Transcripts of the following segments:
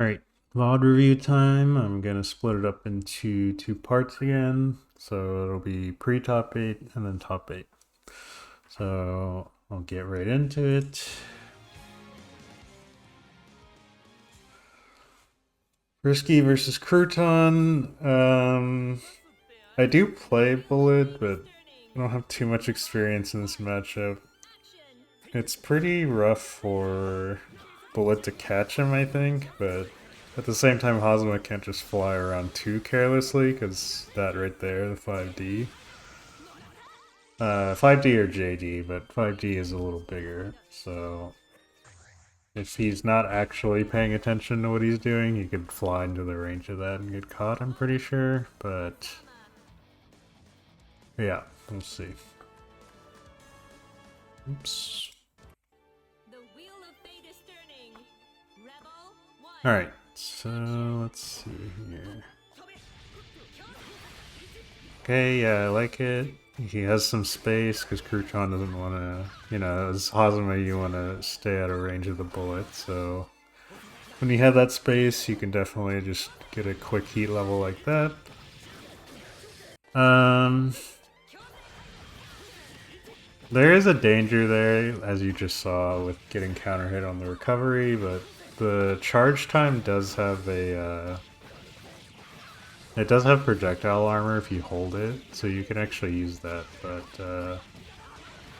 Alright, VOD review time. I'm going to split it up into two parts again. So it'll be pre-top 8 and then top 8. So I'll get right into it. Frisky versus Crouton. I do play Bullet, but I don't have too much experience in this matchup. It's pretty rough for Bullet to catch him, I think, but at the same time, Hazama can't just fly around too carelessly, because that right there, the 5D. 5D or JD, but 5D is a little bigger, so if he's not actually paying attention to what he's doing, he could fly into the range of that and get caught, I'm pretty sure, but yeah, we'll see. Oops. Alright, so let's see here. Okay, yeah, I like it. He has some space because Crouton doesn't want to, you know, as Hazama, you want to stay out of range of the bullet, so when you have that space, you can definitely just get a quick heat level like that. There is a danger there, as you just saw, with getting counter hit on the recovery, but the charge time does have a, it does have projectile armor if you hold it, so you can actually use that, but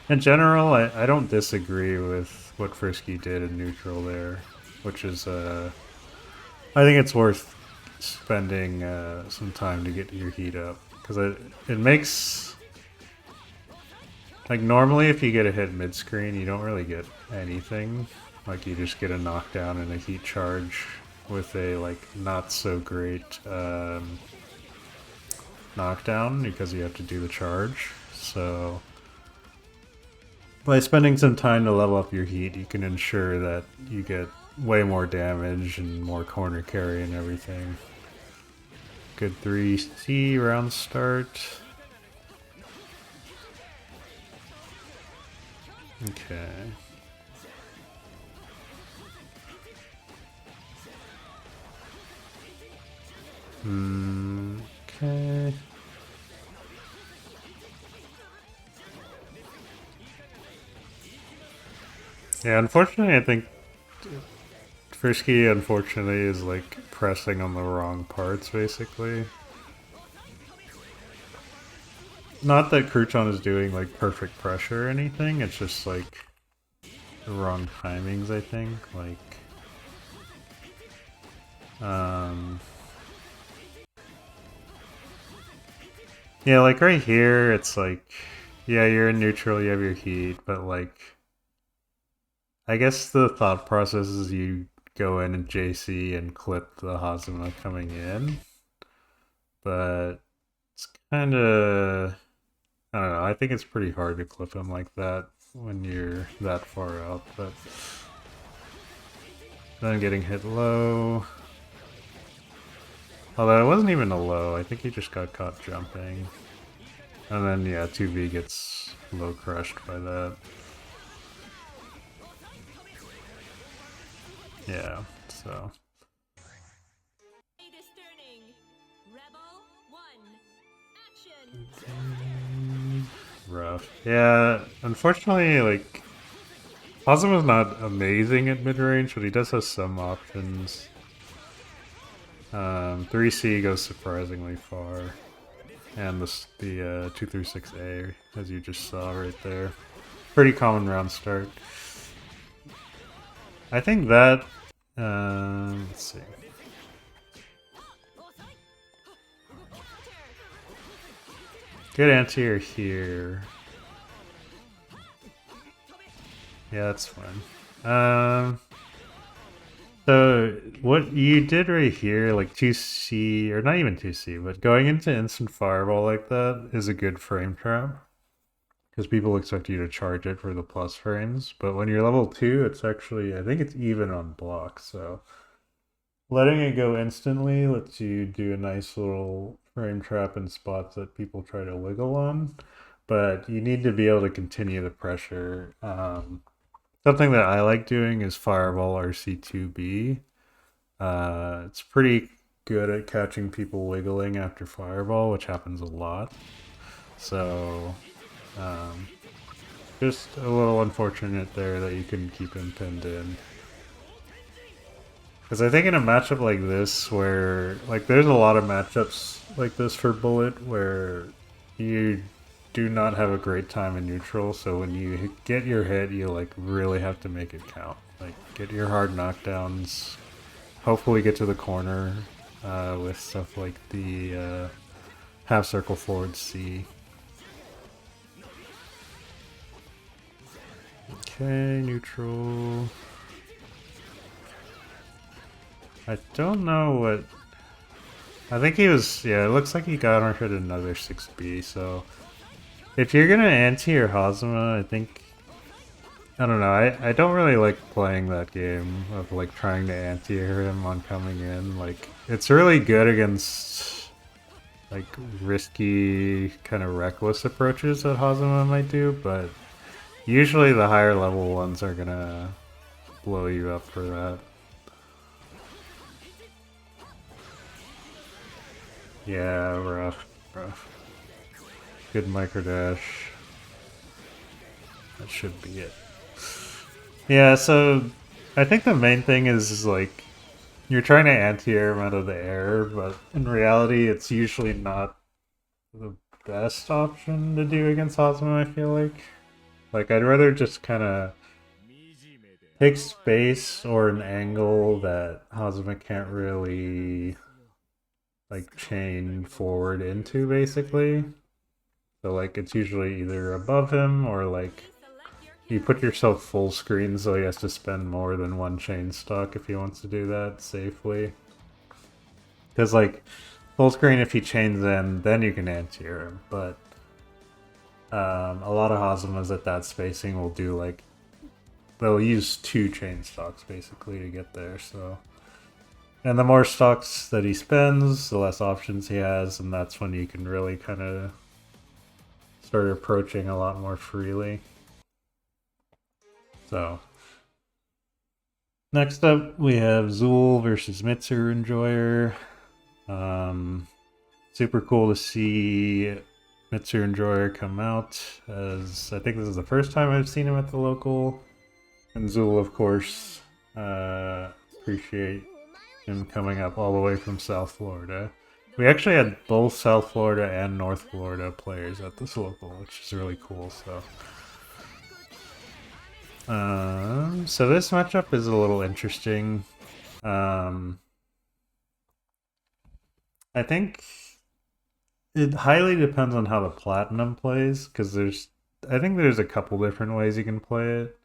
in general, I don't disagree with what Frisky did in neutral there, which is, I think it's worth spending some time to get your heat up, because it makes... Like, normally if you get a hit mid-screen, you don't really get anything. Like, you just get a knockdown and a heat charge with a, like, not-so-great knockdown because you have to do the charge. So, by spending some time to level up your heat, you can ensure that you get way more damage and more corner carry and everything. Good 3C round start. Okay. Okay. Yeah, unfortunately, I think Frisky, unfortunately, is like pressing on the wrong parts, basically. Not that Crouton is doing like perfect pressure or anything, it's just like the wrong timings, I think. Like, yeah, like right here, it's like, yeah, you're in neutral, you have your heat, but like, I guess the thought process is you go in and JC and clip the Hazama coming in, but it's kind of, I don't know, I think it's pretty hard to clip him like that when you're that far out, but then getting hit low. Although it wasn't even a low, I think he just got caught jumping. And then, yeah, 2V gets low crushed by that. Yeah, so. Rough. Yeah, unfortunately, like, Hazama's not amazing at mid-range, but he does have some options. 3C goes surprisingly far. And the 236A, as you just saw right there. Pretty common round start. I think that, let's see. Good anti-air here. Yeah, that's fine. So what you did right here, like 2C, or not even 2C, but going into instant fireball like that is a good frame trap. Because people expect you to charge it for the plus frames. But when you're level 2, it's actually, I think it's even on block, so letting it go instantly lets you do a nice little frame trap in spots that people try to wiggle on. But you need to be able to continue the pressure. Something that I like doing is Fireball RC2B. It's pretty good at catching people wiggling after Fireball, which happens a lot. So, just a little unfortunate there that you couldn't keep him pinned in. Because I think in a matchup like this, where, like, there's a lot of matchups like this for Bullet, where you do not have a great time in neutral, so when you get your hit, you, like, really have to make it count. Like, get your hard knockdowns, hopefully get to the corner with stuff like the half circle forward C. Okay, neutral. I don't know what... I think he was... Yeah, it looks like he got on hit another 6B, so... If you're gonna anti your Hazama, I think... I don't know, I don't really like playing that game of, like, trying to anti-air him on coming in. Like, it's really good against, like, risky, kind of reckless approaches that Hazama might do, but usually the higher level ones are gonna blow you up for that. Yeah, rough. Good micro dash. That should be it. Yeah, so I think the main thing is like you're trying to anti-air him out of the air, but in reality it's usually not the best option to do against Hazama, I feel like. Like, I'd rather just kind of take space or an angle that Hazama can't really, like, chain forward into, basically. So, like, it's usually either above him or, like, you put yourself full screen so he has to spend more than one chain stock if he wants to do that safely. Because, like, full screen, if he chains in, then you can anti-air him. But a lot of Hazamas at that spacing will do, like, they'll use 2 chain stocks, basically, to get there, so... And the more stocks that he spends, the less options he has, and that's when you can really kind of start approaching a lot more freely. So, next up we have Zool versus Mitsu Enjoyer. Super cool to see Mitsu Enjoyer come out, as I think this is the first time I've seen him at the local. And Zool, of course, appreciate him coming up all the way from South Florida. We actually had both South Florida and North Florida players at this local, which is really cool, so... So this matchup is a little interesting. I think it highly depends on how the Platinum plays, because I think there's a couple different ways you can play it.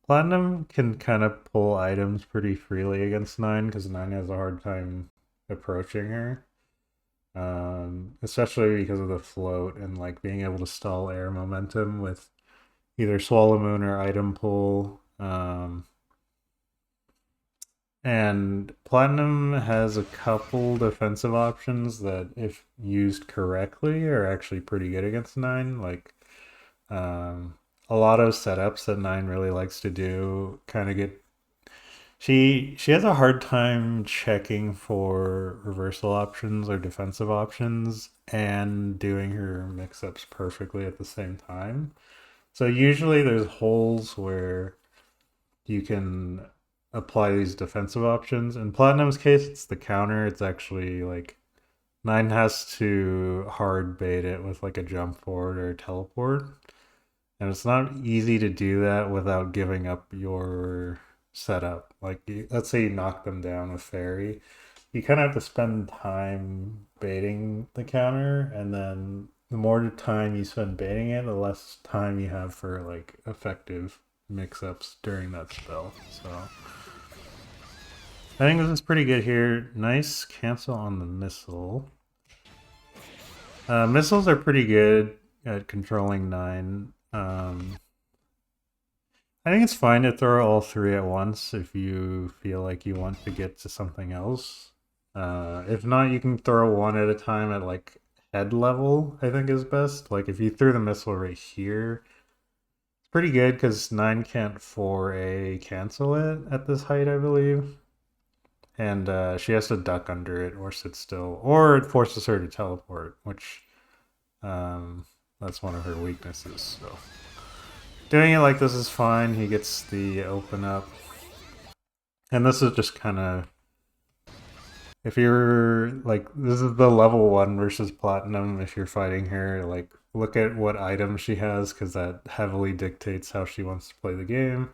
Platinum can kind of pull items pretty freely against 9, because 9 has a hard time approaching her. Especially because of the float and, like, being able to stall air momentum with either Swallow Moon or item pull. And Platinum has a couple defensive options that, if used correctly, are actually pretty good against 9. Like, a lot of setups that 9 really likes to do kind of get... She has a hard time checking for reversal options or defensive options and doing her mix-ups perfectly at the same time. So usually there's holes where you can apply these defensive options. In Platinum's case, it's the counter. It's actually like 9 has to hard bait it with like a jump forward or a teleport. And it's not easy to do that without giving up your setup. Like, let's say you knock them down with Fairy. You kind of have to spend time baiting the counter, and then the more time you spend baiting it, the less time you have for, like, effective mix-ups during that spell. So I think this is pretty good here. Nice cancel on the missile. Missiles are pretty good at controlling 9. I think it's fine to throw all 3 at once if you feel like you want to get to something else. If not, you can throw 1 at a time at, like, head level, I think is best. Like, if you threw the missile right here, it's pretty good because 9 can't 4A cancel it at this height, I believe. and she has to duck under it or sit still, or it forces her to teleport, which that's one of her weaknesses. So doing it like this is fine. He gets the open up, and this is just kind of, if you're like, this is the level 1 versus platinum. If you're fighting her, like, look at what items she has, because that heavily dictates how she wants to play the game.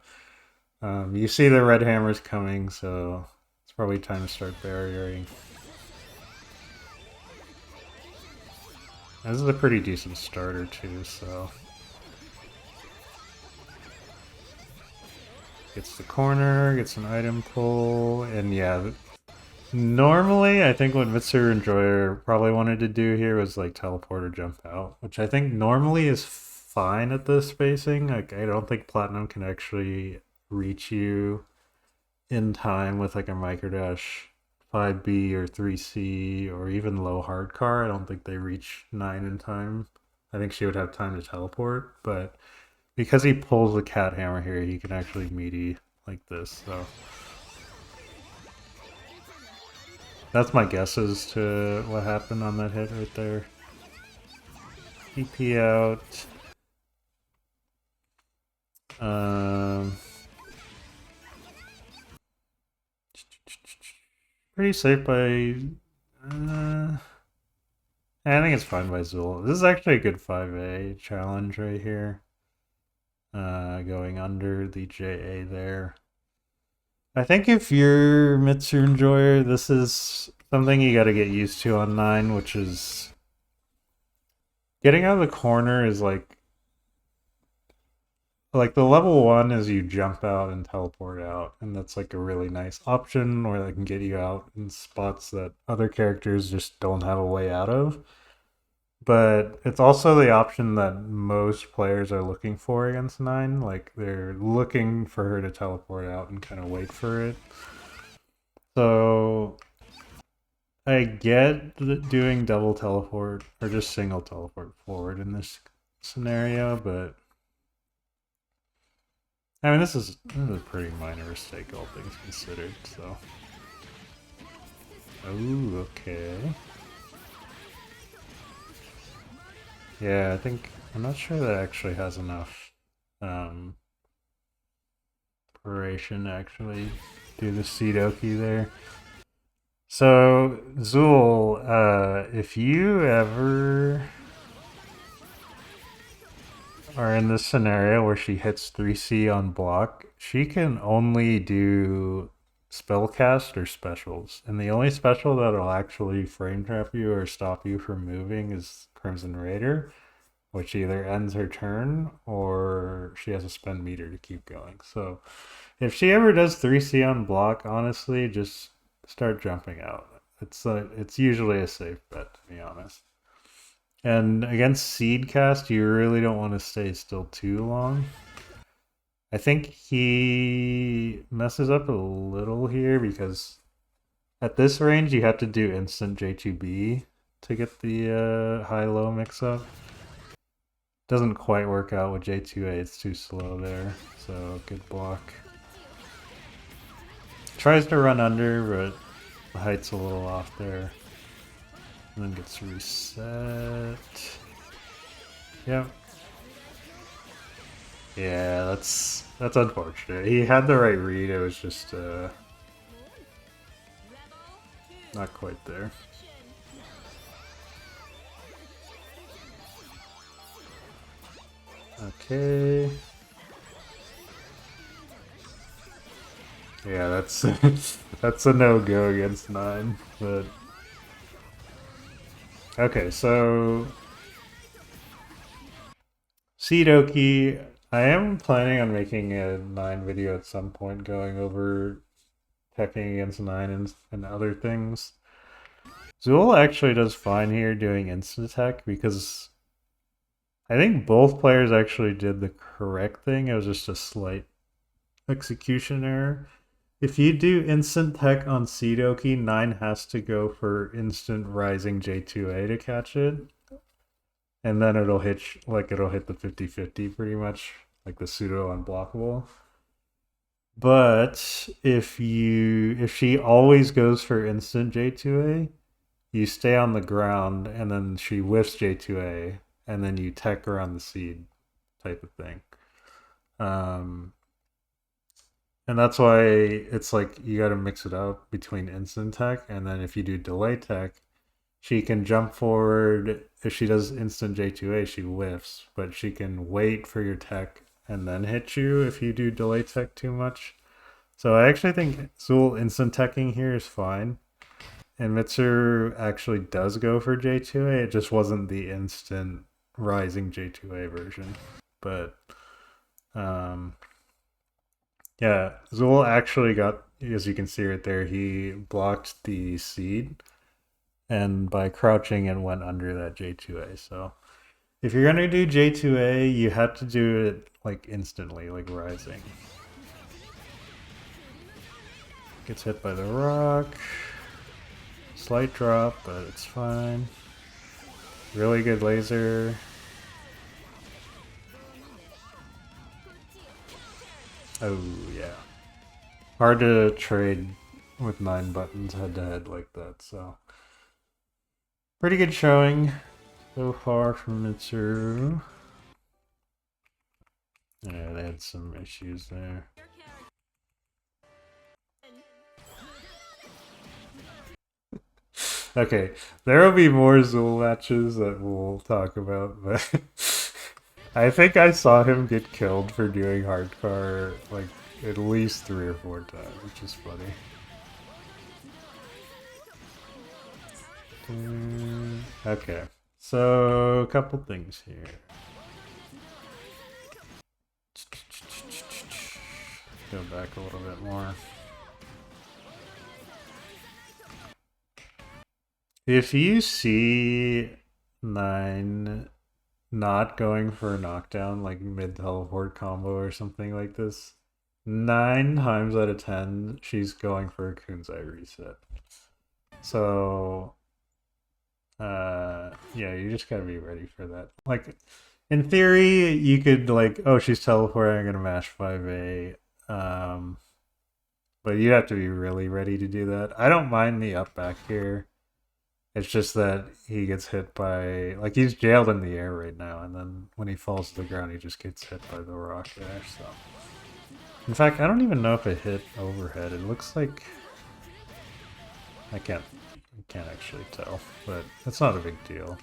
You see the red hammers coming, so it's probably time to start barriering. This is a pretty decent starter too, so. Gets the corner, gets an item pull, and yeah, normally, I think what Mitsuru Enjoyer probably wanted to do here was like teleport or jump out, which I think normally is fine at this spacing. Like, I don't think Platinum can actually reach you in time with like a microdash 5B or 3C or even low hard car. I don't think they reach 9 in time. I think she would have time to teleport, but because he pulls the cat hammer here, he can actually meaty like this, so. That's my guess as to what happened on that hit right there. TP out. Pretty safe by... I think it's fine by Zool. This is actually a good 5A challenge right here. Going under the JA there. I think if you're Mitsuru Enjoyer, this is something you gotta get used to on 9, which is... getting out of the corner is like the level 1 is you jump out and teleport out, and that's like a really nice option where they can get you out in spots that other characters just don't have a way out of. But it's also the option that most players are looking for against 9. Like, they're looking for her to teleport out and kind of wait for it. So I get doing double teleport or just single teleport forward in this scenario, but I mean, this is a pretty minor mistake, all things considered, so. Oh, okay. Yeah, I'm not sure that actually has enough preparation to actually do the Seedoki there. So, Zool, if you ever are in this scenario where she hits 3C on block, she can only do spellcast or specials. And the only special that'll actually frame trap you or stop you from moving is Crimson Raider, which either ends her turn or she has to spend meter to keep going. So if she ever does 3C on block, honestly, just start jumping out. It's usually a safe bet, to be honest. And against Seedcast, you really don't want to stay still too long. I think he messes up a little here because at this range you have to do instant J2B to get the high-low mix-up. Doesn't quite work out with J2A, it's too slow there, so good block. Tries to run under, but the height's a little off there. And then gets reset. Yep. Yeah, that's unfortunate. He had the right read, it was just not quite there. Okay. Yeah, that's that's a no-go against 9, but okay, so Seedoki, I am planning on making a 9 video at some point going over teching against 9 and other things. Zool actually does fine here doing instant attack because I think both players actually did the correct thing. It was just a slight execution error. If you do instant tech on Seedoki, 9 has to go for instant rising J2A to catch it. And then it'll hit the 50-50 pretty much, like the pseudo unblockable. But if she always goes for instant J2A, you stay on the ground and then she whiffs J2A and then you tech her on the seed type of thing. And that's why it's like you got to mix it up between instant tech and then if you do delay tech, she can jump forward. If she does instant J2A, she whiffs, but she can wait for your tech and then hit you if you do delay tech too much. So I actually think Zool instant teching here is fine. And Mitsuru actually does go for J2A. It just wasn't the instant rising J2A version. But yeah, Zool actually got, as you can see right there, he blocked the seed. And by crouching, it went under that J2A. So if you're going to do J2A, you have to do it like instantly, like rising. Gets hit by the rock. Slight drop, but it's fine. Really good laser. Oh, yeah. Hard to trade with 9 buttons head to head like that, so. Pretty good showing so far from Mitsuru. Yeah, they had some issues there. Okay, there will be more Zool matches that we'll talk about, but I think I saw him get killed for doing hardcore like at least 3 or 4 times, which is funny. Okay, so a couple things here. Go back a little bit more. If you see 9 not going for a knockdown, like mid-teleport combo or something like this, 9 times out of 10, she's going for a Kunzai reset. So, yeah, you just gotta be ready for that. Like, in theory, you could, like, oh, she's teleporting, I'm gonna mash 5A. But you have to be really ready to do that. I don't mind the up back here. It's just that he gets hit by, like, he's jailed in the air right now, and then when he falls to the ground, he just gets hit by the rock there, so. In fact, I don't even know if it hit overhead. It looks like, I can't actually tell, but it's not a big deal.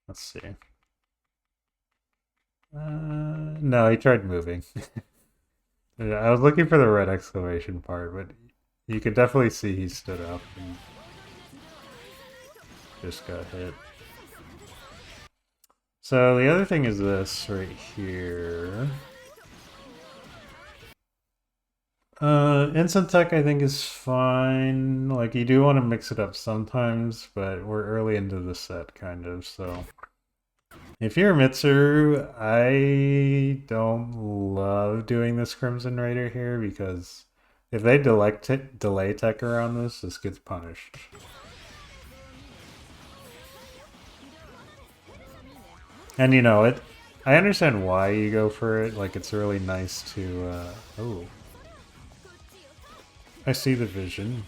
Let's see. No, he tried moving. Yeah, I was looking for the red exclamation part, but you could definitely see he stood up and just got hit. So the other thing is this right here. Instant tech I think is fine. Like you do want to mix it up sometimes, but we're early into the set kind of, so. If you're Mitsuru, I don't love doing this Crimson Raider here because if they delay tech around this gets punished. And you know, I understand why you go for it, like it's really nice to, oh. I see the vision.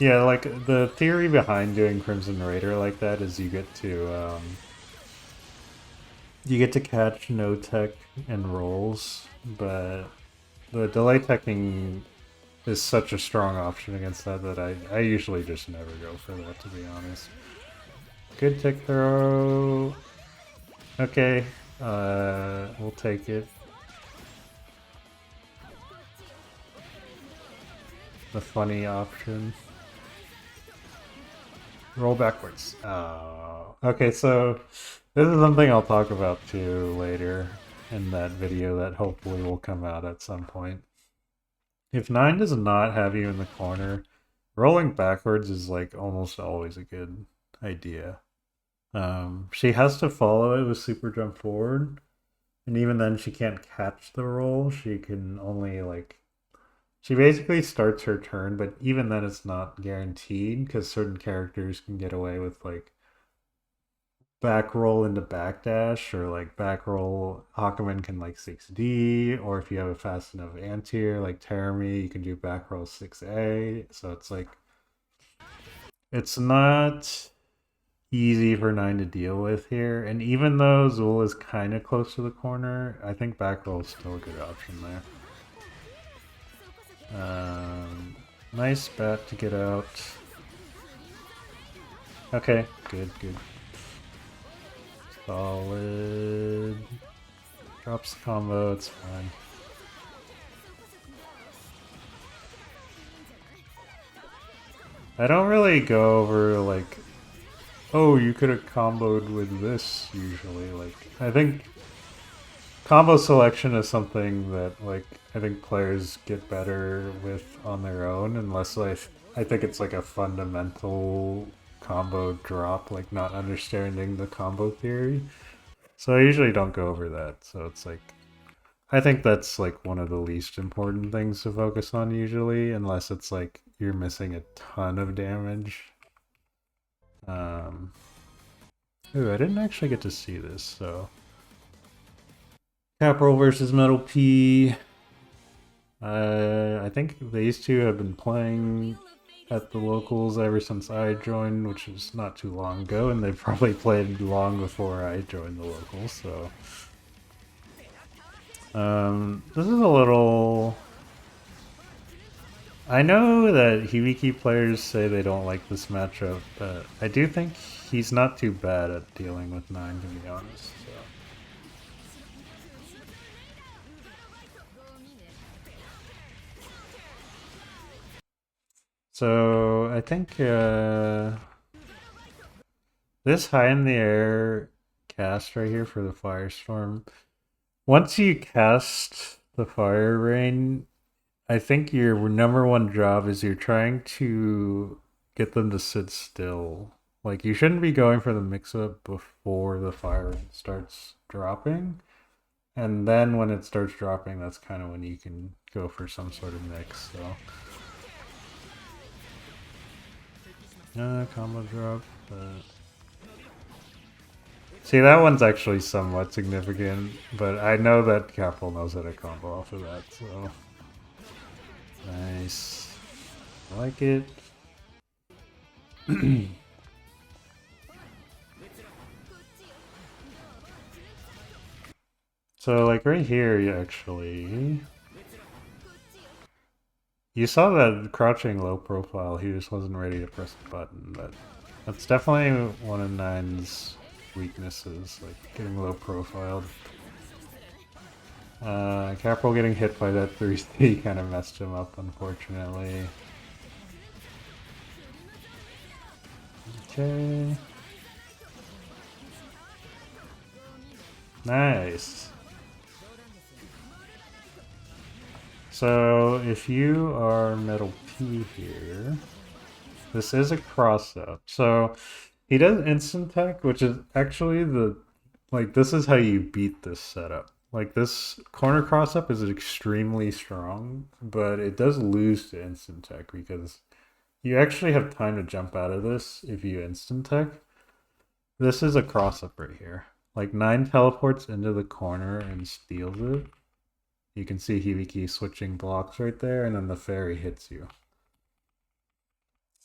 Yeah, like the theory behind doing Crimson Raider like that is you get to catch no tech and rolls, but the delay teching is such a strong option against that that I usually just never go for that, to be honest. Good tech throw. Okay, we'll take it. The funny option. Roll backwards. Oh. Okay, so this is something I'll talk about too later in that video that hopefully will come out at some point. If 9 does not have you in the corner, rolling backwards is like almost always a good idea. She has to follow it with super jump forward, and even then she can't catch the roll. She can only She basically starts her turn, but even then it's not guaranteed because certain characters can get away with like back roll into backdash or like back roll. Hakumen can like 6D, or if you have a fast enough anti-air like Terami, you can do back roll 6A. So it's like it's not easy for 9 to deal with here. And even though Zool is kind of close to the corner, I think back roll is still a good option there. Nice bat to get out. Okay, good, good. Solid. Drops the combo, it's fine. I don't really go over like, oh, you could have comboed with this usually. Like, I think combo selection is something that like I think players get better with on their own, unless I think it's like a fundamental combo drop, like not understanding the combo theory. So I usually don't go over that. So it's like I think that's like one of the least important things to focus on usually, unless it's like you're missing a ton of damage. Ooh, I didn't actually get to see this, so Capral versus MetalP. I think these two have been playing at the locals ever since I joined, which was not too long ago, and they've probably played long before I joined the locals, so this is a little... I know that Hibiki players say they don't like this matchup, but I do think he's not too bad at dealing with 9, to be honest. So. So I think this high in the air cast right here for the Firestorm, once you cast the Fire Rain, I think your number one job is you're trying to get them to sit still. Like, you shouldn't be going for the mix-up before the Fire Rain starts dropping. And then when it starts dropping, that's kind of when you can go for some sort of mix, so... combo drop, but... See, that one's actually somewhat significant, but I know that Capral knows how to combo off of that, so... Nice. I like it. So, like, right here, you actually... You saw that crouching low profile, he just wasn't ready to press the button, but that's definitely one of 9's weaknesses, like getting low profiled. Capral getting hit by that 3C kind of messed him up, unfortunately. Okay. Nice. So if you are MetalP here, this is a cross-up. So he does instant tech, which is actually this is how you beat this setup. Like, this corner cross-up is extremely strong, but it does lose to instant tech because you actually have time to jump out of this if you instant tech. This is a cross-up right here. Like, 9 teleports into the corner and steals it. You can see Hibiki switching blocks right there, and then the fairy hits you.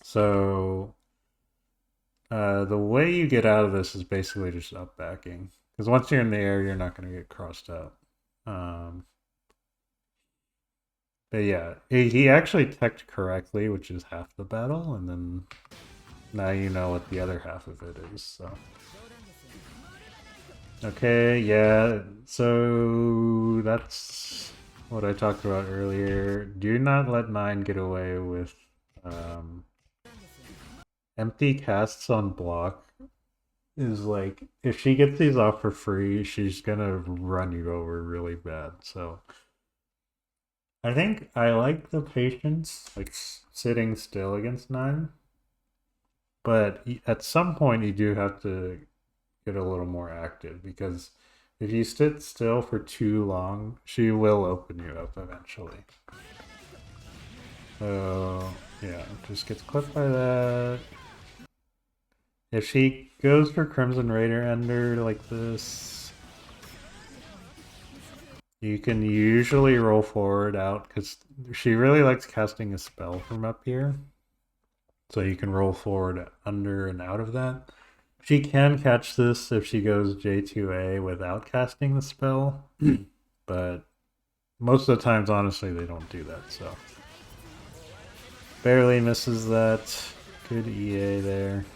So the way you get out of this is basically just up backing. Because once you're in the air, you're not going to get crossed out. But yeah, he actually teched correctly, which is half the battle, and then now you know what the other half of it is, so... Okay, yeah, so that's what I talked about earlier. Do not let 9 get away with empty casts on block. Is like, if she gets these off for free, she's gonna run you over really bad, so... I think I like the patience, like sitting still against 9. But at some point you do have to get a little more active, because if you sit still for too long, she will open you up eventually. So, yeah, just gets clipped by that. If she goes for Crimson Raider Ender like this, you can usually roll forward out, because she really likes casting a spell from up here. So you can roll forward under and out of that. She can catch this if she goes J2A without casting the spell, but most of the times, honestly, they don't do that, so. Barely misses that. Good EA there.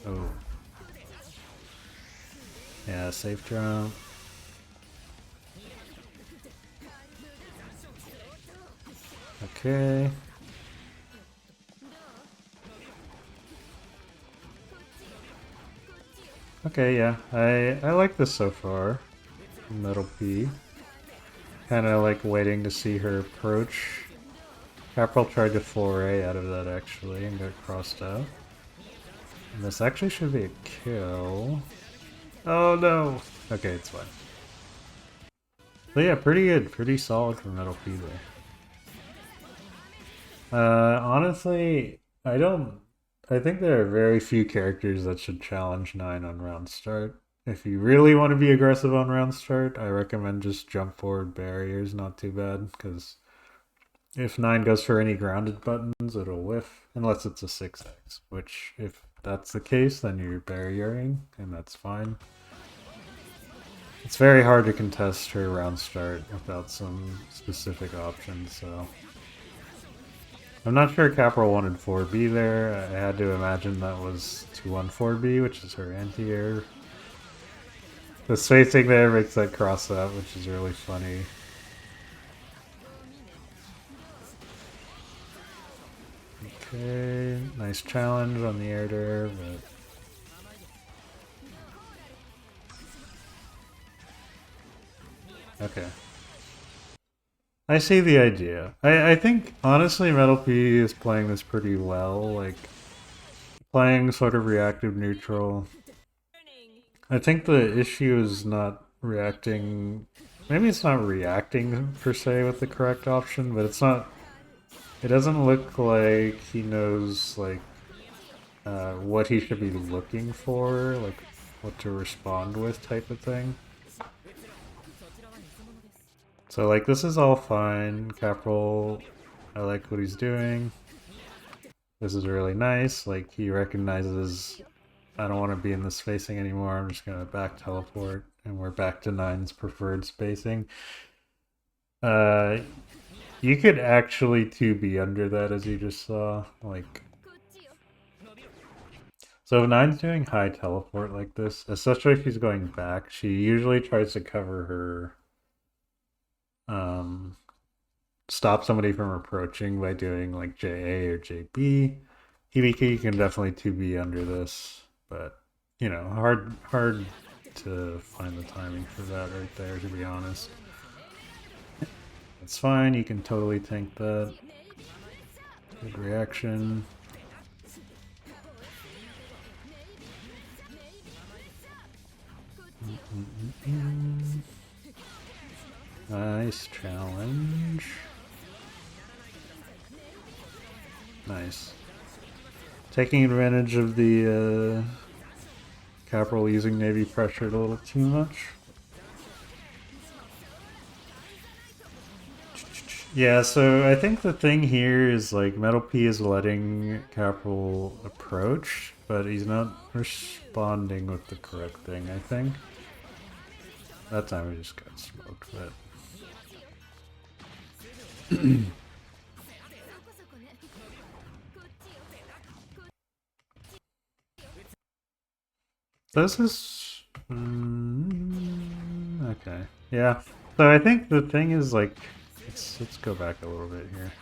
Oh. Yeah, safe jump. Okay. Okay, yeah. I like this so far. MetalP. Kind of like waiting to see her approach. Kapral tried to foray out of that actually and got crossed out. And this actually should be a kill. Oh no! Okay, it's fine. But yeah, pretty good. Pretty solid for MetalP there. Honestly, I think there are very few characters that should challenge 9 on round start. If you really want to be aggressive on round start, I recommend just jump forward barriers, not too bad, because if 9 goes for any grounded buttons, it'll whiff, unless it's a 6x, which, if that's the case, then you're barriering, and that's fine. It's very hard to contest her round start without some specific options, so... I'm not sure Kapral wanted 4B there. I had to imagine that was 214B, which is her anti-air. The spacing there makes that cross out, which is really funny. Okay, nice challenge on the air there, but... Okay. I see the idea. I think, honestly, MetalP is playing this pretty well, like, playing sort of reactive neutral. I think the issue is not reacting... Maybe it's not reacting, per se, with the correct option, but it's not... It doesn't look like he knows, like, what he should be looking for, like, what to respond with type of thing. So, like, this is all fine. Kapral, I like what he's doing. This is really nice. Like, he recognizes, I don't want to be in this spacing anymore. I'm just going to back teleport. And we're back to 9's preferred spacing. You could actually 2B under that, as you just saw. Like, so if 9's doing high teleport like this, especially if she's going back, she usually tries to cover her... stop somebody from approaching by doing like JA or JB. Hibiki can definitely 2B under this, but you know, hard to find the timing for that right there, to be honest. It's fine, you can totally tank that. Good reaction. Nice challenge. Nice. Taking advantage of the Kapral using Navy pressured a little too much. Yeah, so I think the thing here is like MetalP is letting Kapral approach, but he's not responding with the correct thing, I think. That time we just got smoked, but... This is... okay. Yeah. So I think the thing is like... Let's go back a little bit here.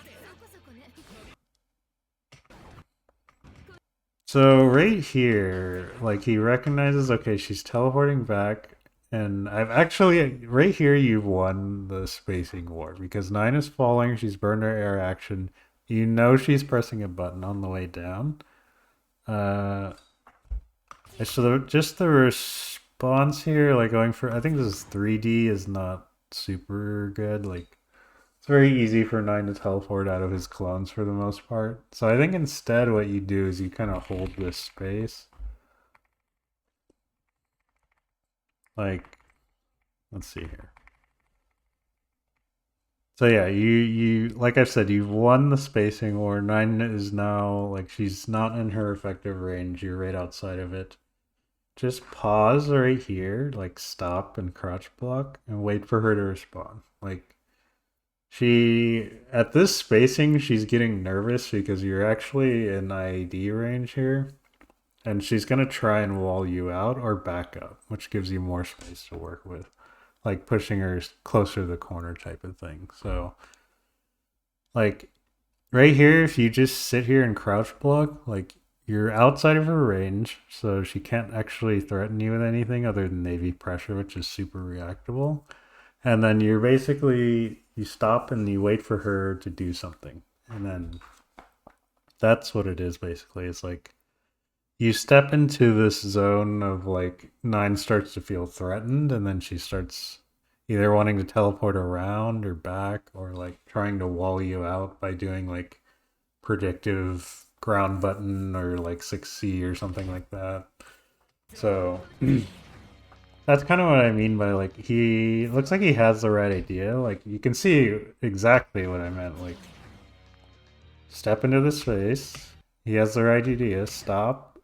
So right here, like he recognizes, okay, she's teleporting back, and I've actually, right here you've won the spacing war, because 9 is falling, she's burned her air action, you know she's pressing a button on the way down. So just the response here, like going for, I think this is 3D is not super good, like It's very easy for 9 to teleport out of his clones for the most part. So I think instead what you do is you kind of hold this space. Like, let's see here. So yeah, you like I said, you've won the spacing war. 9 is now, like, she's not in her effective range. You're right outside of it. Just pause right here, like stop and crouch block and wait for her to respond. Like, at this spacing, she's getting nervous because you're actually in IAD range here. And she's going to try and wall you out or back up, which gives you more space to work with. Like pushing her closer to the corner type of thing. So, like, right here, if you just sit here and crouch block, like, you're outside of her range, so she can't actually threaten you with anything other than Navy pressure, which is super reactable. And then you're basically, you stop and you wait for her to do something. And then that's what it is basically. It's like you step into this zone of like 9 starts to feel threatened, and then she starts either wanting to teleport around or back or like trying to wall you out by doing like predictive ground button or like 6C or something like that. So that's kind of what I mean by like he looks like he has the right idea. Like you can see exactly what I meant. Like step into the space. He has the right idea. Stop.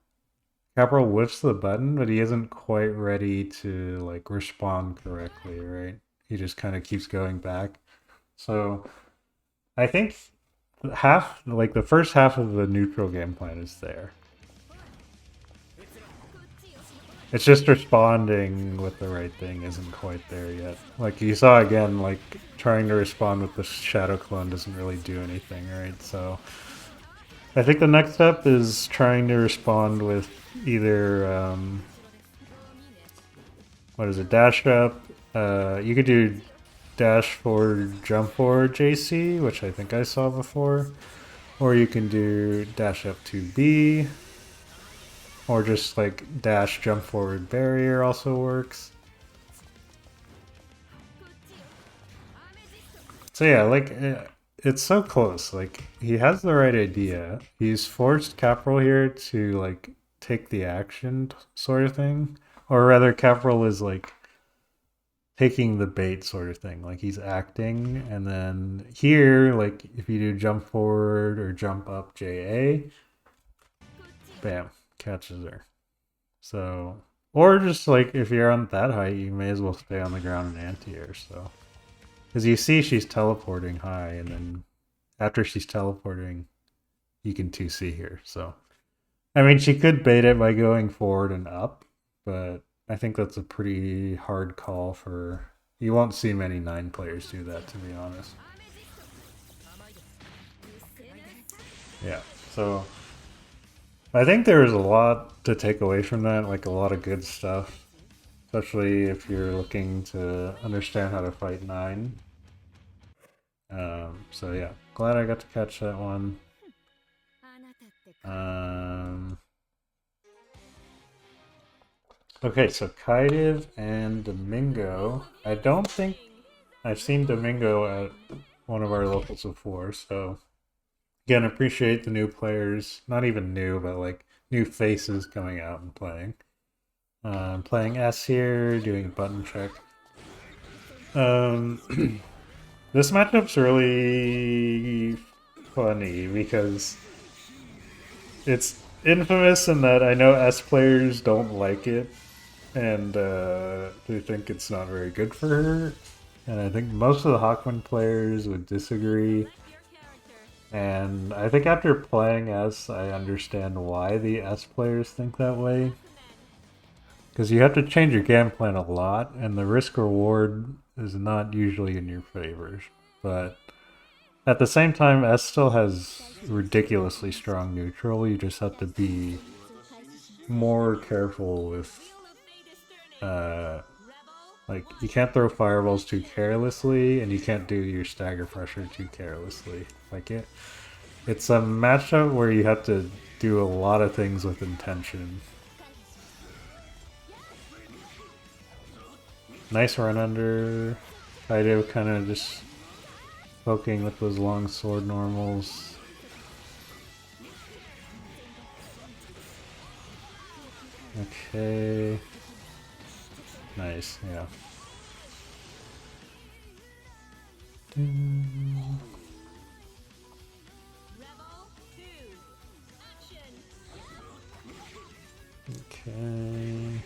Capral whiffs the button, but he isn't quite ready to like respond correctly, right? He just kind of keeps going back. So I think like the first half of the neutral game plan is there. It's just responding with the right thing isn't quite there yet. Like you saw again, like trying to respond with the shadow clone doesn't really do anything, right? So I think the next step is trying to respond with either what is it, dash up. You could do dash forward, jump forward, JC, which I think I saw before, or you can do dash up to B. Or just like dash jump forward barrier also works. So yeah, like it's so close. Like he has the right idea. He's forced Capral here to like take the action sort of thing. Or rather Capral is like taking the bait sort of thing. Like he's acting, and then here, like if you do jump forward or jump up JA, bam, catches her. So, or just like if you're on that height, you may as well stay on the ground in anti-air. So, because you see she's teleporting high, and then after she's teleporting, you can 2C here. So, I mean, she could bait it by going forward and up, but I think that's a pretty hard call for. You won't see many 9 players do that, to be honest. Yeah, so I think there's a lot to take away from that, like a lot of good stuff, especially if you're looking to understand how to fight 9. So yeah, glad I got to catch that one. Okay, so Kaidivh and Domingo. I don't think I've seen Domingo at one of our locals before, so again, appreciate the new players. Not even new, but like new faces coming out and playing. Playing S here, doing a button check. This matchup's really funny because it's infamous in that I know S players don't like it and they think it's not very good for her. And I think most of the Hakumen players would disagree. And I think after playing S, I understand why the S players think that way. Because you have to change your game plan a lot, and the risk reward is not usually in your favor. But at the same time, S still has ridiculously strong neutral. You just have to be more careful with, like, you can't throw fireballs too carelessly, and you can't do your stagger pressure too carelessly. Like it's a matchup where you have to do a lot of things with intention. Nice run under. Kaidivh kind of just poking with those long sword normals. Okay. Nice, yeah. Okay.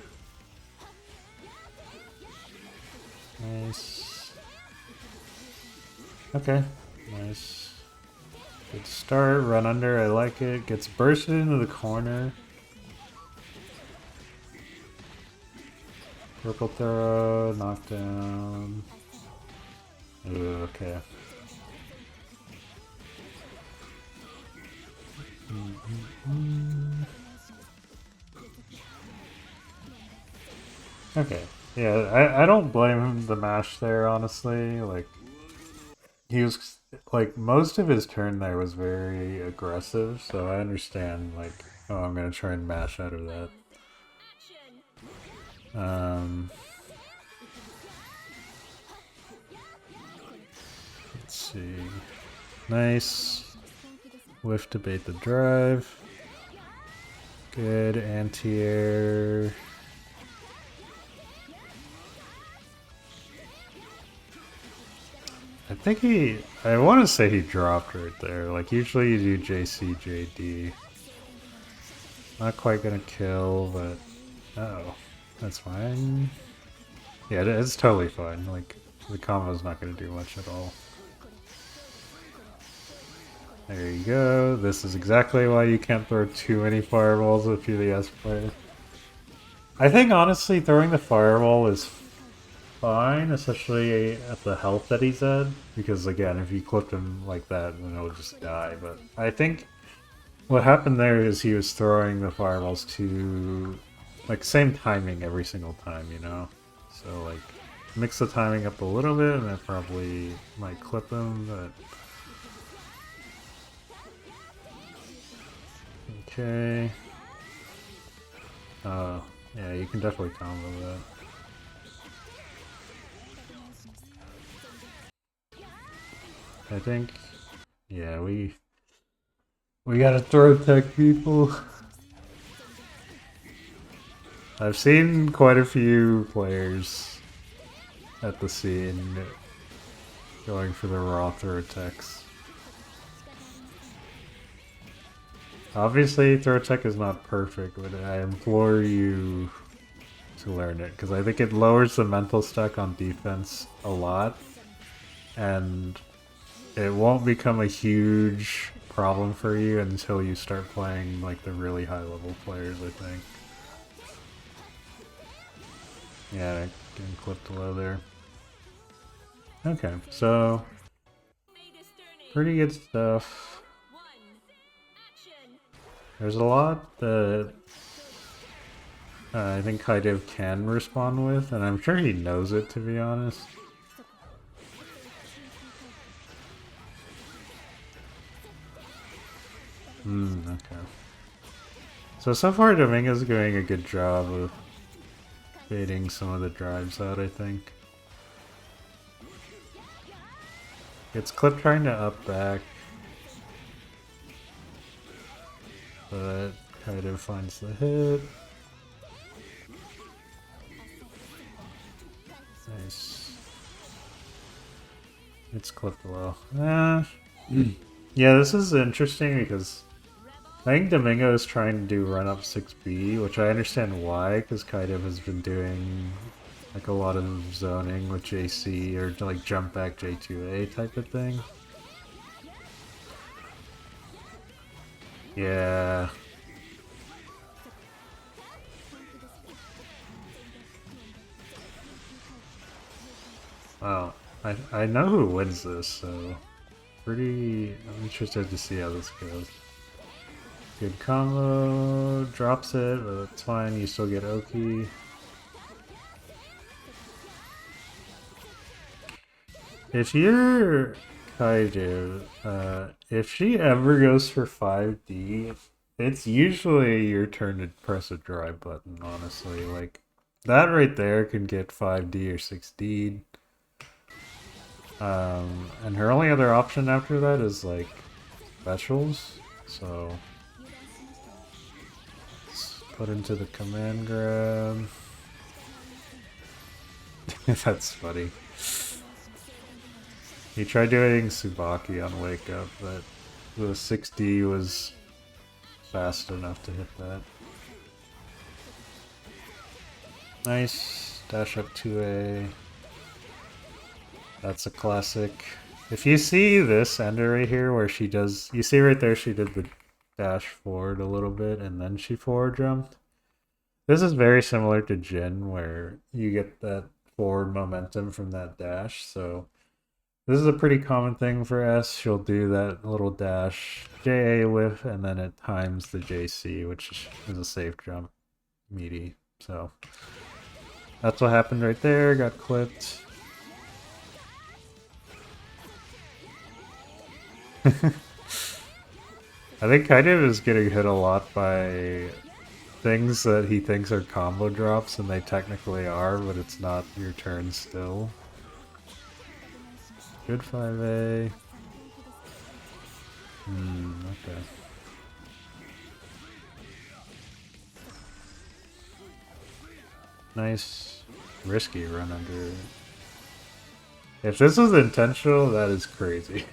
Nice. Okay. Nice. Good start. Run under. I like it. Gets bursted into the corner. Purple throw. Knockdown. Ooh, okay. Okay. Yeah, I don't blame him the mash there, honestly. Like, he was, like, most of his turn there was very aggressive, so I understand, like, oh, I'm gonna try and mash out of that. Let's see. Nice. Whiff to bait the drive. Good anti-air. I think I want to say he dropped right there. Like, usually you do JC, JD. Not quite gonna kill, but... Uh-oh. That's fine. Yeah, it's totally fine. Like, the combo's not gonna do much at all. There you go. This is exactly why you can't throw too many fireballs if you're the S player. I think, honestly, throwing the fireball is fine, especially at the health that he's at, because again, if you clipped him like that, then he'll just die. But I think what happened there is he was throwing the fireballs to, like, same timing every single time, you know? So, like, mix the timing up a little bit, and that probably might clip him, but... Okay. Yeah, you can definitely combo that. I think, yeah, we gotta throw tech, people. I've seen quite a few players at the scene going for the raw throw techs. Obviously, throw tech is not perfect, but I implore you to learn it, because I think it lowers the mental stack on defense a lot, and it won't become a huge problem for you until you start playing like the really high level players, I think. Yeah, getting clipped low there. Okay, so pretty good stuff. There's a lot that I think Kaidivh can respond with, and I'm sure he knows it, to be honest. Okay. So far Domingo's doing a good job of baiting some of the drives out, I think. It's clip trying to up back, but Kaidivh finds the hit. Nice. It's clipped well. Yeah, this is interesting because I think Domingo is trying to do run up 6B, which I understand why, because Kaidivh has been doing like a lot of zoning with JC or like jump back J2A type of thing. Yeah. Wow. I know who wins this, so I'm interested to see how this goes. Good combo, drops it, but it's fine, you still get Oki. If you're Kaidivh, if she ever goes for 5D, it's usually your turn to press a drive button, honestly. Like, that right there can get 5D or 6D. And her only other option after that is like specials. So let's put into the command grab. That's funny. He tried doing Tsubaki on Wake Up, but the 6D was fast enough to hit that. Nice. Dash up 2A. That's a classic. If you see this ender right here where she does... You see right there she did the dash forward a little bit and then she forward jumped. This is very similar to Jin where you get that forward momentum from that dash, so... This is a pretty common thing for S. She'll do that little dash JA whiff and then it times the JC, which is a safe jump meaty. So that's what happened right there. Got clipped. I think Kaidivh is getting hit a lot by things that he thinks are combo drops and they technically are, but it's not your turn still. Good 5A. Okay. Nice. Risky run under. If this was intentional, that is crazy.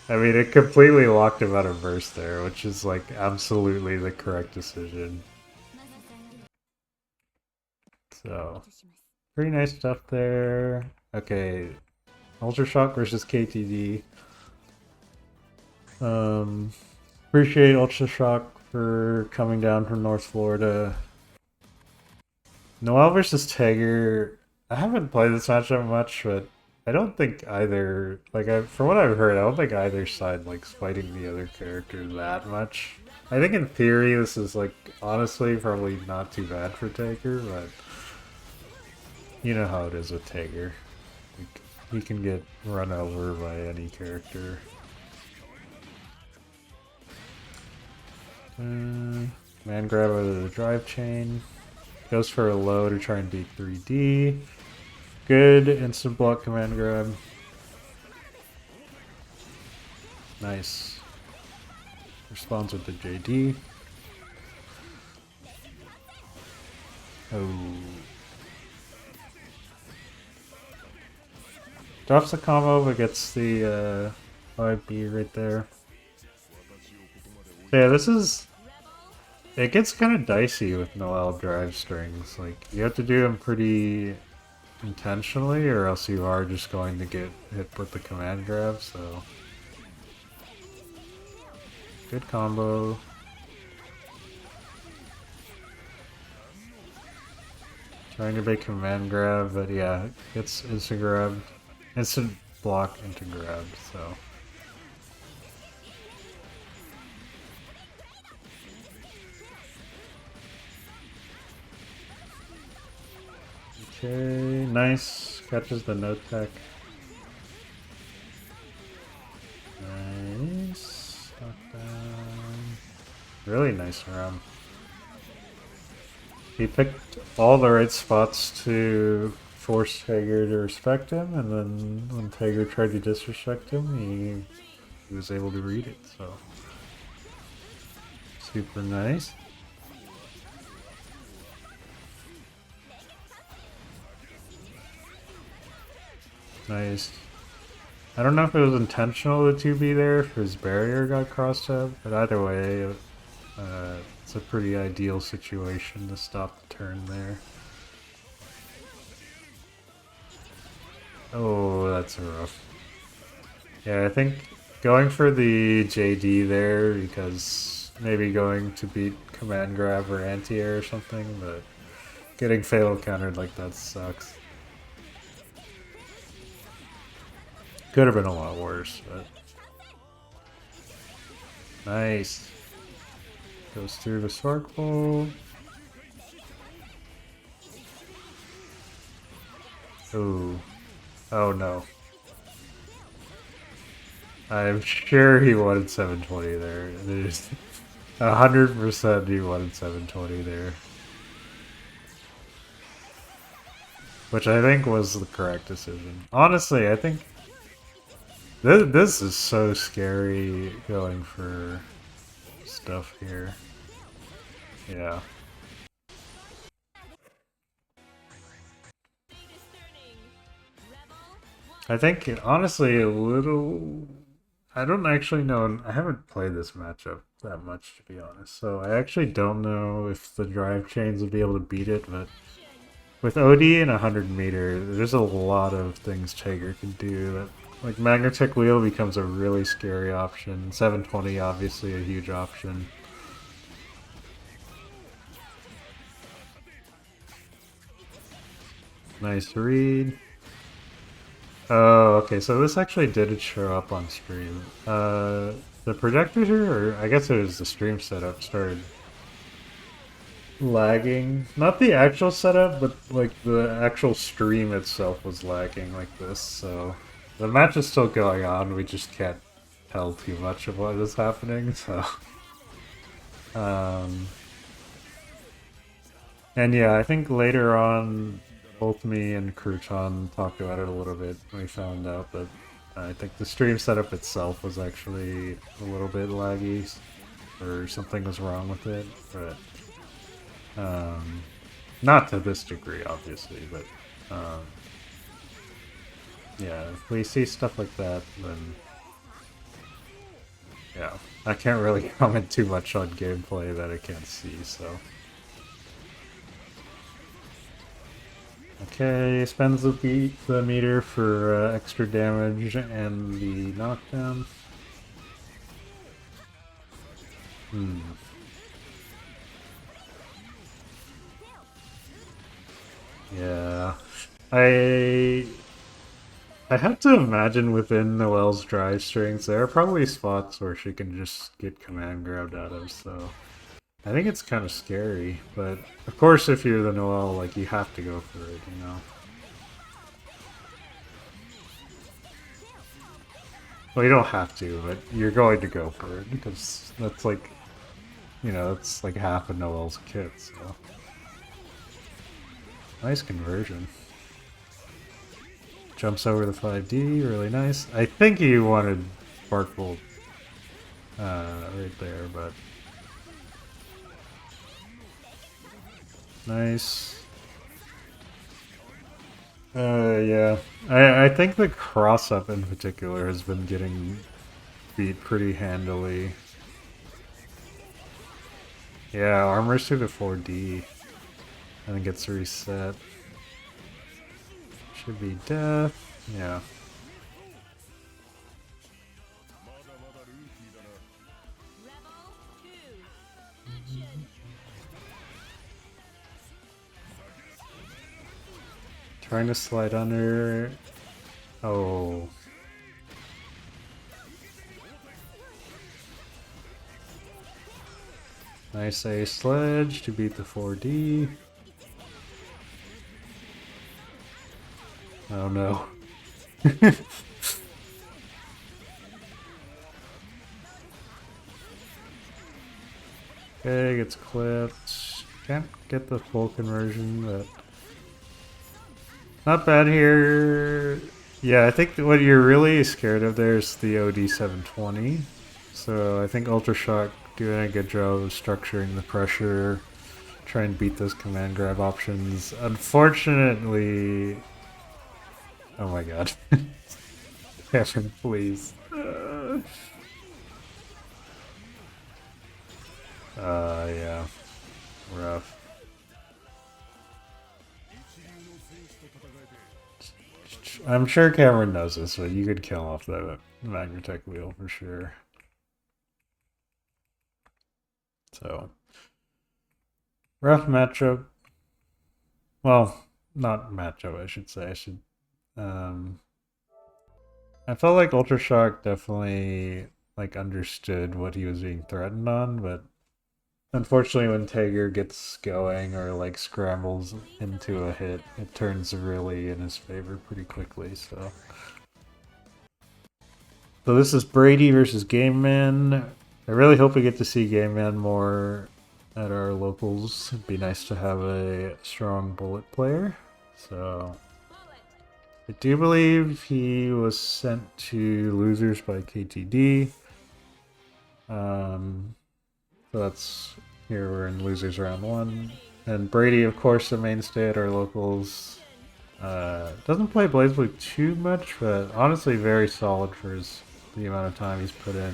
I mean, it completely locked him out of burst there, which is like absolutely the correct decision. So... Pretty nice stuff there. Okay, Ultra Shock versus KTD. Appreciate Ultra Shock for coming down from North Florida. Noel versus Tiger. I haven't played this matchup much, but I don't think either. Like, from what I've heard, I don't think either side likes fighting the other character that much. I think in theory, this is like honestly probably not too bad for Tiger, but. You know how it is with Tiger. Like, he can get run over by any character. Man grab out of the drive chain. Goes for a low to try and beat 3D. Good instant block command grab. Nice. Responds with the JD. Oh. Drops the combo but gets the 5B right there. Yeah, this is... It gets kind of dicey with Noel drive strings. Like, you have to do them pretty intentionally or else you are just going to get hit with the command grab, so... Good combo. Trying to make command grab, but yeah, gets instant grab. Instant block into grab, so. Okay, nice. Catches the no tech. Nice. Knockdown. Really nice round. He picked all the right spots to force Tiger to respect him, and then when Tiger tried to disrespect him, he was able to read it, so. Super nice. Nice. I don't know if it was intentional to 2B there, if his barrier got crossed up, but either way, it's a pretty ideal situation to stop the turn there. Oh, that's rough. Yeah, I think going for the JD there, because maybe going to beat command grab or anti-air or something, but getting fatal countered like that sucks. Could have been a lot worse, but... Nice. Goes through the Sparkle. Ooh. Oh no. I'm sure he wanted 720 there. There's 100% he wanted 720 there. which I think was the correct decision. Honestly, I think this is so scary going for stuff here. Yeah. I think, honestly, a little... I don't actually know. I haven't played this matchup that much, to be honest. So I actually don't know if the drive chains would be able to beat it, but with OD and 100 meter, there's a lot of things Tiger can do. That, like, Magnetic Wheel becomes a really scary option. 720, obviously, a huge option. Nice read. Oh, okay, so this actually did show up on stream. The projector here, or I guess it was the stream setup, started lagging. Not the actual setup, but like the actual stream itself was lagging like this, so the match is still going on, we just can't tell too much of what is happening, so... And yeah, I think later on, both me and Crouton talked about it a little bit. We found out that I think the stream setup itself was actually a little bit laggy, or something was wrong with it, but not to this degree, obviously, but yeah, if we see stuff like that, then yeah, I can't really comment too much on gameplay that I can't see, so... Okay, spends the meter for extra damage and the knockdown. Yeah. I have to imagine within Noel's drive strings, there are probably spots where she can just get command grabbed out of, so... I think it's kind of scary, but of course if you're the Noel, like, you have to go for it, you know? Well, you don't have to, but you're going to go for it, because that's like, you know, that's like half of Noel's kit, so... Nice conversion. Jumps over the 5D, really nice. I think he wanted Spark Bolt right there, but... Nice. Yeah. I think the cross-up in particular has been getting beat pretty handily. Yeah, armor's through the 4D. And it gets reset. Should be death. Yeah. Trying to slide under. Oh. Nice A sledge to beat the 4D. Oh no. Okay, gets clipped. Can't get the full conversion, but not bad here. Yeah, I think what you're really scared of there is the OD 720. So I think Ultra Shock doing a good job of structuring the pressure, try and beat those command grab options. Unfortunately, oh my god. Kevin, please. Yeah. Rough. I'm sure Cameron knows this, but you could kill off that Magnetic Wheel for sure. So, rough matchup. Well, not matchup, I should say. I felt like Ultra Shock definitely like understood what he was being threatened on, but unfortunately when Tiger gets going or like scrambles into a hit, it turns really in his favor pretty quickly, so. So this is Brady versus Game Man. I really hope we get to see Game Man more at our locals. It'd be nice to have a strong bullet player. So I do believe he was sent to losers by KTD. So that's here we're in losers round 1. And Brady, of course, the mainstay at our locals. Doesn't play BlazBlue too much, but honestly very solid for the amount of time he's put in.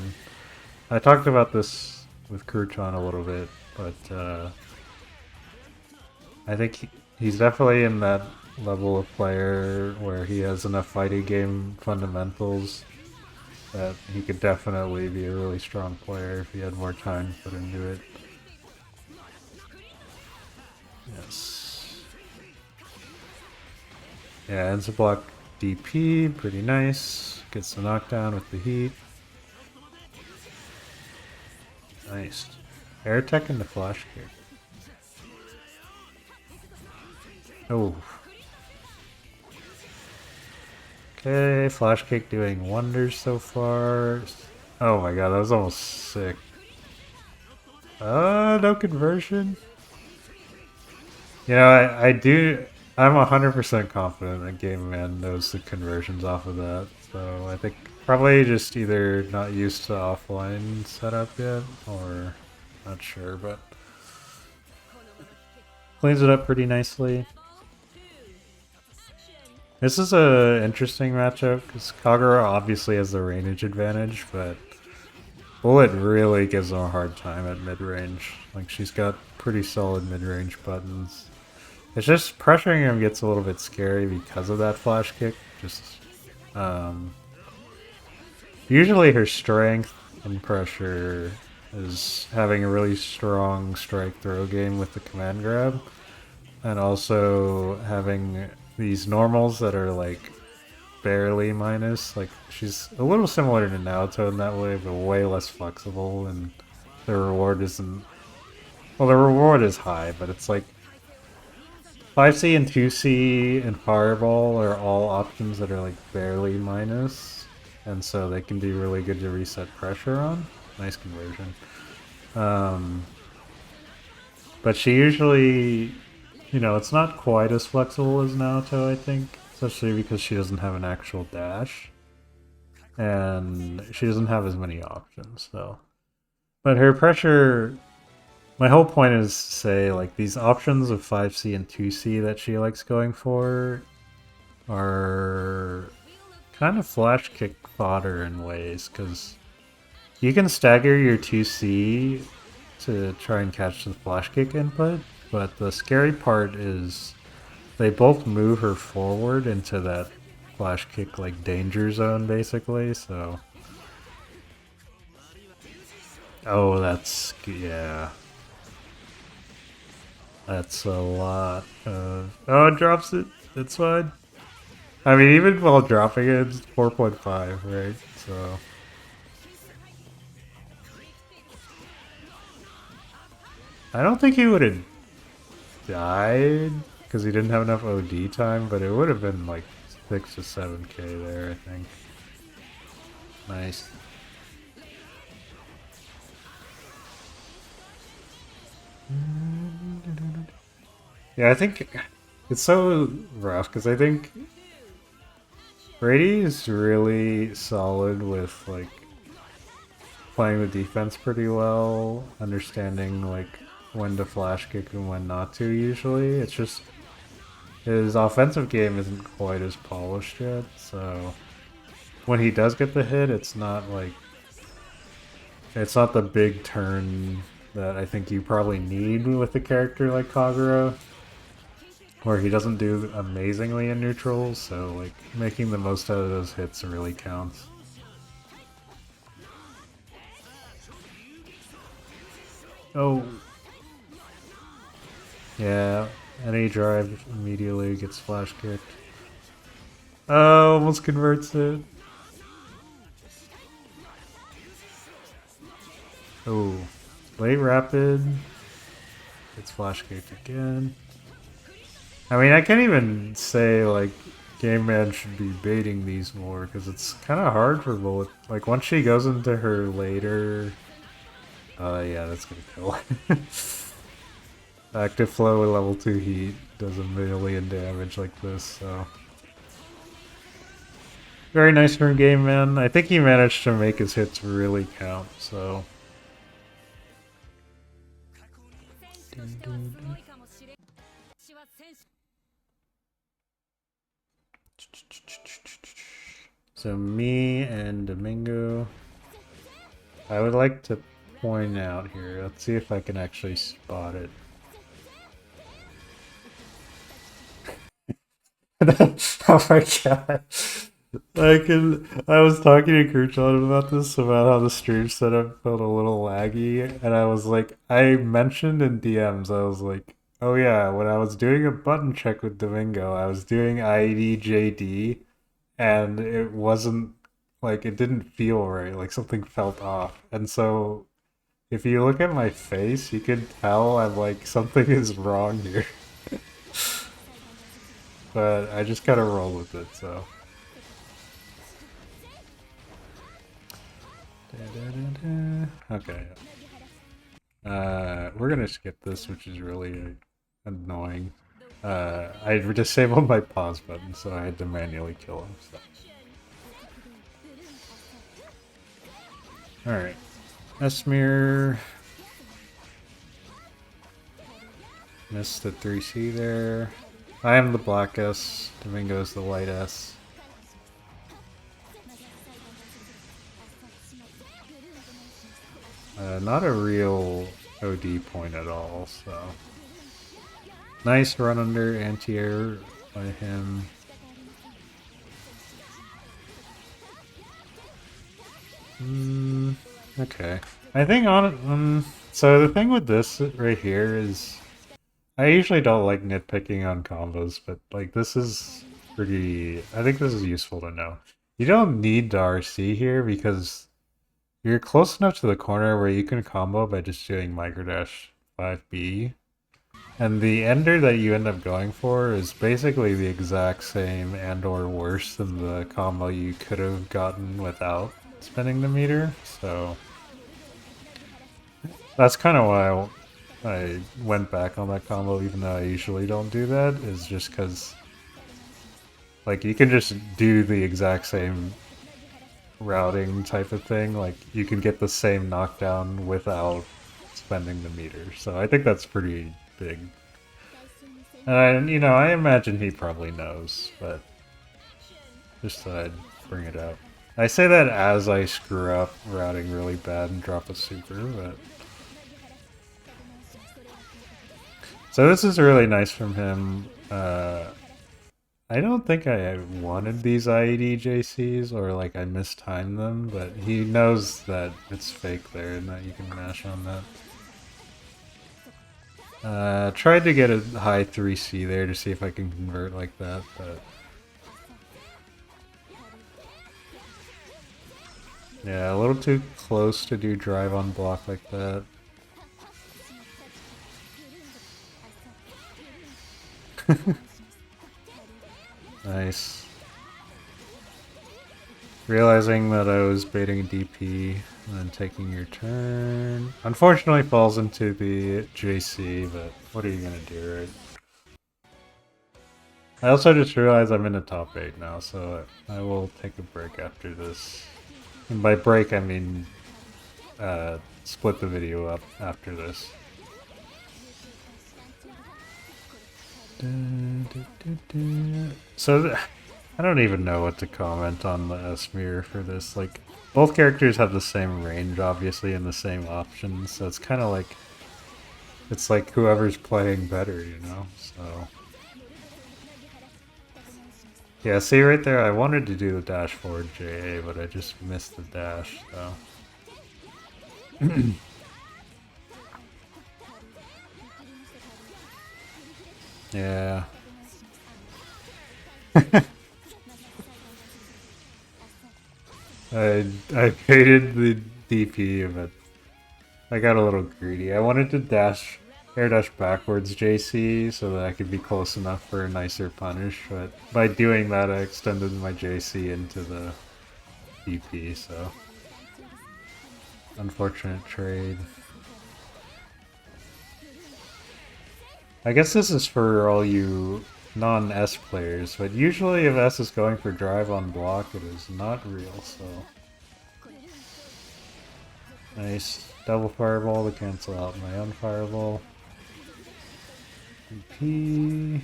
I talked about this with Crouton a little bit, but I think he's definitely in that level of player where he has enough fighting game fundamentals that he could definitely be a really strong player if he had more time to put into it. Yes. Yeah, ends a block DP, pretty nice. Gets the knockdown with the heat. Nice. Air tech and the flash kick. Oh. Okay, flash kick doing wonders so far. Oh my god, that was almost sick. No conversion. You know, I'm 100% confident that Game Man knows the conversions off of that. So I think probably just either not used to offline setup yet, or not sure, but cleans it up pretty nicely. This is a interesting matchup because Kagura obviously has the range advantage, but Bullet really gives him a hard time at mid-range. Like, she's got pretty solid mid-range buttons. It's just pressuring him gets a little bit scary because of that flash kick. Usually her strength and pressure is having a really strong strike throw game with the command grab, and also having these normals that are like barely minus. Like, she's a little similar to Naoto in that way, but way less flexible, and the reward isn't... Well, the reward is high, but it's like 5C and 2C and Fireball are all options that are like barely minus, and so they can be really good to reset pressure on. Nice conversion. But she usually, you know, it's not quite as flexible as Naoto, I think, especially because she doesn't have an actual dash, and she doesn't have as many options, so. But her pressure... My whole point is to say, like, these options of 5C and 2C that she likes going for are kind of flash kick fodder in ways, because you can stagger your 2C to try and catch the flash kick input, but the scary part is they both move her forward into that flash kick, like, danger zone, basically, so... Oh, that's... yeah. That's a lot of... Oh, it drops it. It's fine. I mean, even while dropping it, it's 4.5, right? So... I don't think he would have died because he didn't have enough OD time, but it would have been like 6 to 7k there, I think. Nice. Yeah, I think it's so rough because I think Brady is really solid with like playing the defense pretty well, understanding like when to flash kick and when not to usually. It's just his offensive game isn't quite as polished yet, so when he does get the hit, it's not like... It's not the big turn that I think you probably need with a character like Kagura, where he doesn't do amazingly in neutrals, so like making the most out of those hits really counts. Oh. Yeah, any drive immediately gets flash kicked. Oh, almost converts it. Oh, late rapid. It's flash kicked again. I mean, I can't even say like Game Man should be baiting these more because it's kind of hard for Bullet. Like once she goes into her later, yeah, that's gonna kill. Active flow with level 2 heat does a million damage like this, so... Very nice from game, man. I think he managed to make his hits really count, so... So me and Domingo... I would like to point out here, let's see if I can actually spot it. Oh my god. I was talking to Crouton about this, about how the stream setup felt a little laggy, and I was like, I mentioned in DMs, I was like, oh yeah, when I was doing a button check with Domingo, I was doing IDJD, and it wasn't, like, it didn't feel right, like something felt off. And so, if you look at my face, you can tell I'm like, something is wrong here. But I just gotta roll with it, so. Okay. We're gonna skip this, which is really annoying. I disabled my pause button, so I had to manually kill him. So. Alright. Esmir. Missed the 3C there. I am the black S. Domingo's the white S. Not a real OD point at all, so... Nice run under anti-air by him. Okay. I think so the thing with this right here is... I usually don't like nitpicking on combos, but like this is pretty... I think this is useful to know. You don't need the RC here because you're close enough to the corner where you can combo by just doing microdash 5B. And the ender that you end up going for is basically the exact same and or worse than the combo you could have gotten without spinning the meter, so... That's kind of why I went back on that combo, even though I usually don't do that, is just because, like, you can just do the exact same routing type of thing. Like, you can get the same knockdown without spending the meter. So I think that's pretty big. And, you know, I imagine he probably knows, but just thought I'd bring it up. I say that as I screw up routing really bad and drop a super, but... So this is really nice from him. I don't think I wanted these IED JCs, or like I mistimed them, but he knows that it's fake there and that you can mash on that. Tried to get a high 3C there to see if I can convert like that, but... Yeah, a little too close to do drive on block like that. Nice. Realizing that I was baiting DP and then taking your turn. Unfortunately falls into the JC, but what are you gonna do, right? I also just realized I'm in a top 8 now, so I will take a break after this. And by break I mean split the video up after this. So, I don't even know what to comment on the Esmir for this. Like, both characters have the same range, obviously, and the same options, so it's kind of like... It's like whoever's playing better, you know? So... Yeah, see right there, I wanted to do the dash forward JA, but I just missed the dash, so... Yeah. I hated the DP, but I got a little greedy. I wanted to air dash backwards JC so that I could be close enough for a nicer punish, but by doing that I extended my JC into the DP, so... Unfortunate trade. I guess this is for all you non-S players, but usually if S is going for drive on block, it is not real, so... Nice. Double fireball to cancel out my own fireball. EP.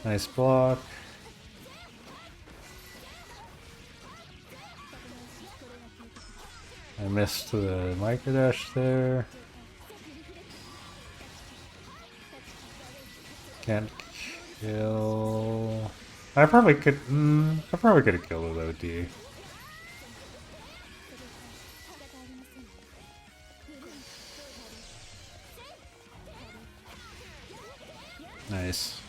Nice block. I missed the microdash there. Can't kill... I probably could have killed with OD. Nice.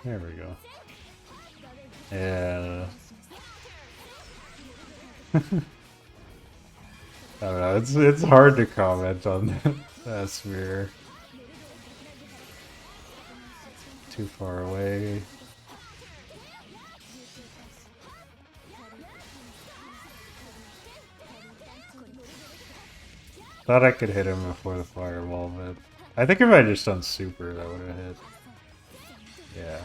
There we go. Yeah. I don't know, it's hard to comment on that sphere. Too far away. Thought I could hit him before the fireball, but I think if I had just done super, that would have hit. Yeah.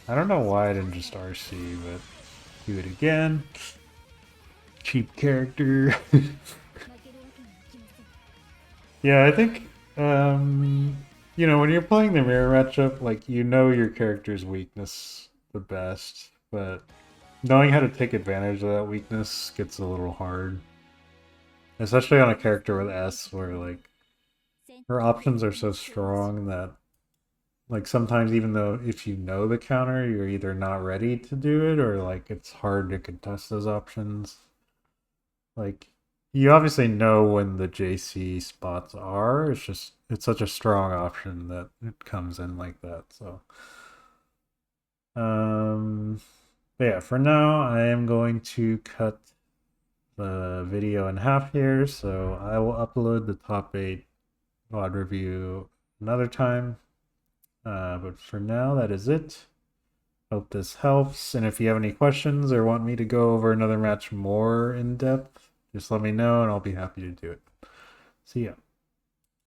I don't know why I didn't just RC, but do it again. Cheap character. Yeah, I think, you know, when you're playing the mirror matchup, like, you know your character's weakness the best, but knowing how to take advantage of that weakness gets a little hard. Especially on a character with S, where, like, her options are so strong that, like, sometimes even though if you know the counter, you're either not ready to do it, or, like, it's hard to contest those options. Like, you obviously know when the JC spots are, it's just, it's such a strong option that it comes in like that, so. But yeah, for now, I am going to cut the video in half here, so I will upload the top 8 VOD review another time. But for now, that is it. Hope this helps, and if you have any questions or want me to go over another match more in depth, just let me know and I'll be happy to do it. See ya.